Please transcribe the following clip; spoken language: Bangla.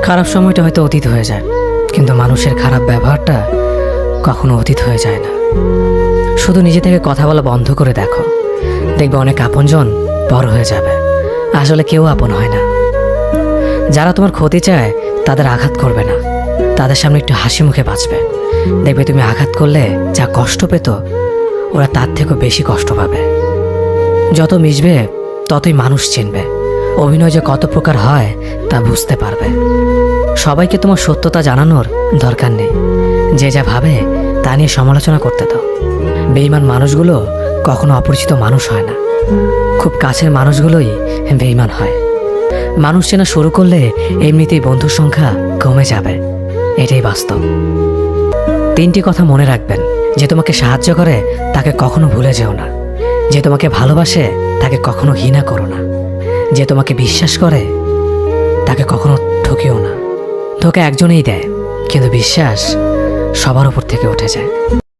খারাপ সময়টা হয়তো অতীত হয়ে যায়, কিন্তু মানুষের খারাপ ব্যবহারটা কখনো অতীত হয়ে যায় না। শুধু নিজে থেকে কথা বলা বন্ধ করে দেখো, দেখবে অনেক আপনজন পর হয়ে যাবে। আসলে কেউ আপন হয় না। যারা তোমার ক্ষতি চায় তাদের আঘাত করবে না, তাদের সামনে একটু হাসি মুখে বাঁচবে। দেখবে তুমি আঘাত করলে যা কষ্ট পেত, ওরা তার থেকেও বেশি কষ্ট পাবে। যত মিশবে ততই মানুষ চিনবে, অভিনয় যে কত প্রকার হয় তা বুঝতে পারবে। সবাইকে তোমার সত্যতা জানানোর দরকার নেই, যে যা ভাবে তা নিয়ে সমালোচনা করতে দাও। বেঈমান মানুষগুলো কখনো অপরিচিত মানুষ হয় না, খুব কাছের মানুষগুলোই বেঈমান হয়। মানুষ চেনা শুরু করলে এমনিতেই বন্ধুর সংখ্যা কমে যাবে, এটাই বাস্তব। 3টি কথা মনে রাখবেন: যে তোমাকে সাহায্য করে তাকে কখনো ভুলে যেও না, যে তোমাকে ভালোবাসে তাকে কখনো ঘৃণা করো না, যে তোমাকে বিশ্বাস করে তাকে কখনো ঠকিও না। ধোঁকা একজনেই দেয়, কিন্তু বিশ্বাস সবার উপর থেকে উঠে যায়।